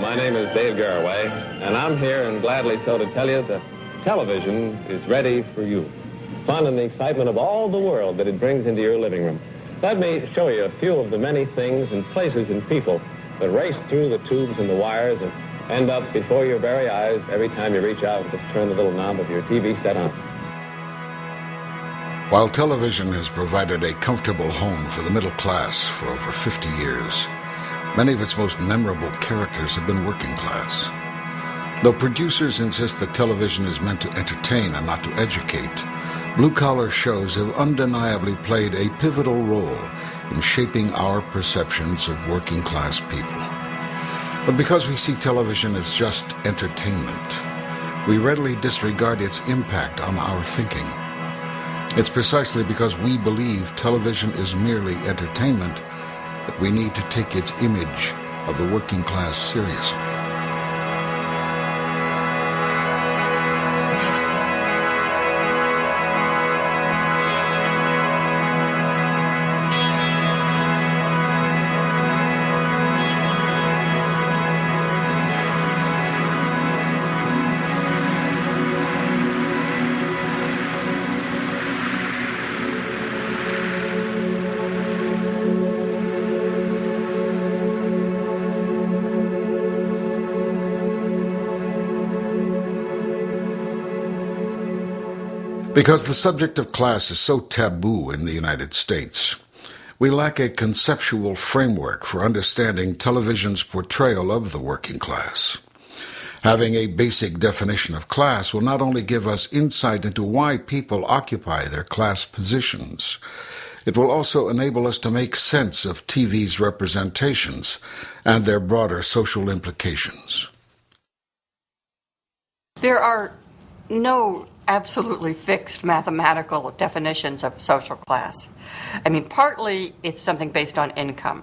my name is Dave Garraway, and I'm here, and gladly so, to tell you that television is ready for you. Fun and the excitement of all the world that it brings into your living room. Let me show you a few of the many things and places and people that race through the tubes and the wires and end up before your very eyes every time you reach out and just turn the little knob of your TV set on. While television has provided a comfortable home for the middle class for over 50 years, many of its most memorable characters have been working class. Though producers insist that television is meant to entertain and not to educate, blue-collar shows have undeniably played a pivotal role in shaping our perceptions of working-class people. But because we see television as just entertainment, we readily disregard its impact on our thinking. It's precisely because we believe television is merely entertainment that we need to take its image of the working class seriously. Because the subject of class is so taboo in the United States, we lack a conceptual framework for understanding television's portrayal of the working class. Having a basic definition of class will not only give us insight into why people occupy their class positions, it will also enable us to make sense of TV's representations and their broader social implications. There are no absolutely fixed mathematical definitions of social class. I mean, partly it's something based on income,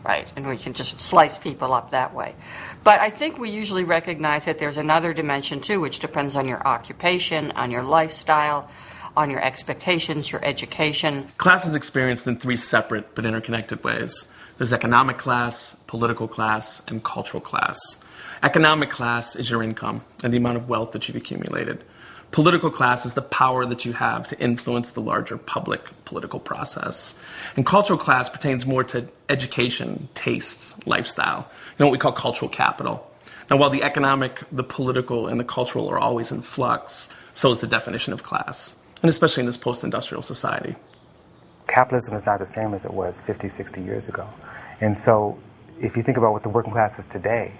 right? And we can just slice people up that way. But I think we usually recognize that there's another dimension too, which depends on your occupation, on your lifestyle, on your expectations, your education. Class is experienced in three separate but interconnected ways. There's economic class, political class, and cultural class. Economic class is your income and the amount of wealth that you've accumulated. Political class is the power that you have to influence the larger public political process. And cultural class pertains more to education, tastes, lifestyle, what we call cultural capital. Now, while the economic, the political, and the cultural are always in flux, so is the definition of class, and especially in this post-industrial society. Capitalism is not the same as it was 50, 60 years ago. And so if you think about what the working class is today,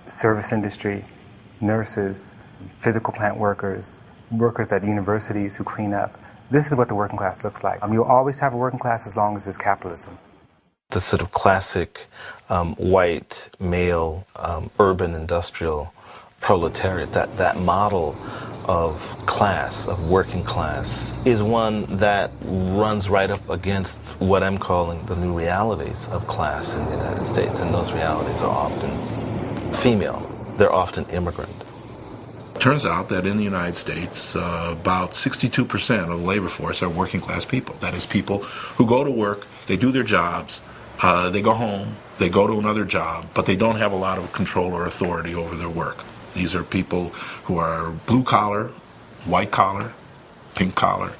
service industry, nurses, physical plant workers, workers at universities who clean up. This is what the working class looks like. You'll always have a working class as long as there's capitalism. The sort of classic white, male, urban, industrial proletariat, that model of class, of working class, is one that runs right up against what I'm calling the new realities of class in the United States. And those realities are often female. They're often immigrant. Turns out that in the United States, about 62% of the labor force are working class people. That is, people who go to work, they do their jobs, they go home, they go to another job, but they don't have a lot of control or authority over their work. These are people who are blue collar, white collar, pink collar.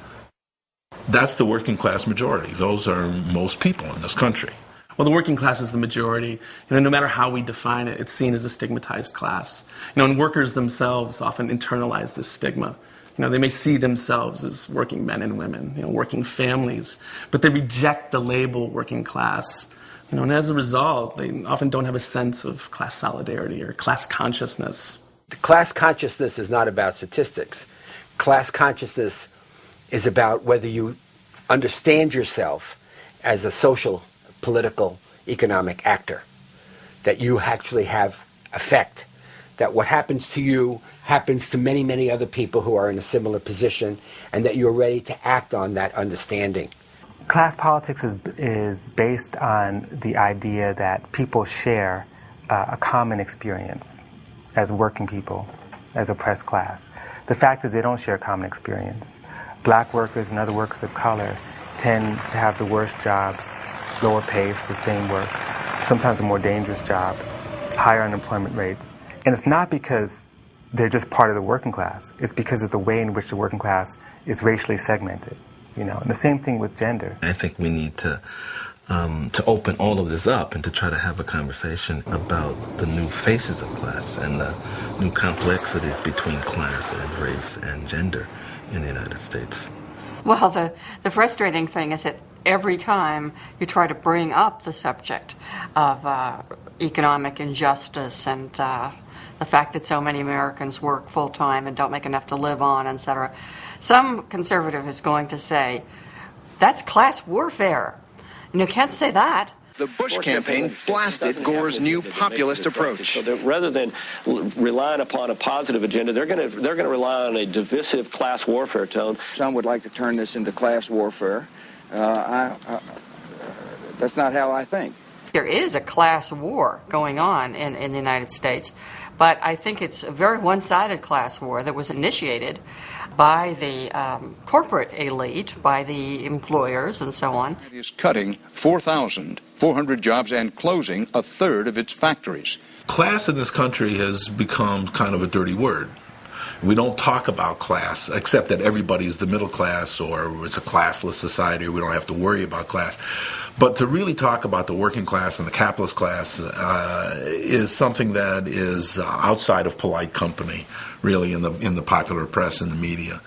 That's the working class majority. Those are most people in this country. Well, the working class is the majority. No matter how we define it, it's seen as a stigmatized class. And workers themselves often internalize this stigma. They may see themselves as working men and women, working families, but they reject the label working class. And as a result, they often don't have a sense of class solidarity or class consciousness. Class consciousness is not about statistics. Class consciousness is about whether you understand yourself as a social, political, economic actor, that you actually have effect, that what happens to you happens to many, many other people who are in a similar position, and that you're ready to act on that understanding. Class politics is based on the idea that people share a common experience as working people, as oppressed class. The fact is they don't share a common experience. Black workers and other workers of color tend to have the worst jobs, lower pay for the same work, sometimes the more dangerous jobs, higher unemployment rates. And it's not because they're just part of the working class. It's because of the way in which the working class is racially segmented. You know, and the same thing with gender. I think we need to open all of this up and to try to have a conversation about the new faces of class and the new complexities between class and race and gender in the United States. Well, the frustrating thing is that every time you try to bring up the subject of economic injustice and the fact that so many Americans work full-time and don't make enough to live on, etc., some conservative is going to say, that's class warfare. And you can't say that. The Bush campaign blasted Gore's new populist approach. So that rather than relying upon a positive agenda, they're going to rely on a divisive class warfare tone. Some would like to turn this into class warfare. That's not how I think. There is a class war going on in the United States, but I think it's a very one-sided class war that was initiated by the corporate elite, by the employers, and so on. It is cutting 4,400 jobs and closing a third of its factories. Class in this country has become kind of a dirty word. We don't talk about class, except that everybody's the middle class or it's a classless society, or we don't have to worry about class. But to really talk about the working class and the capitalist class is something that is outside of polite company, really, in the popular press and the media.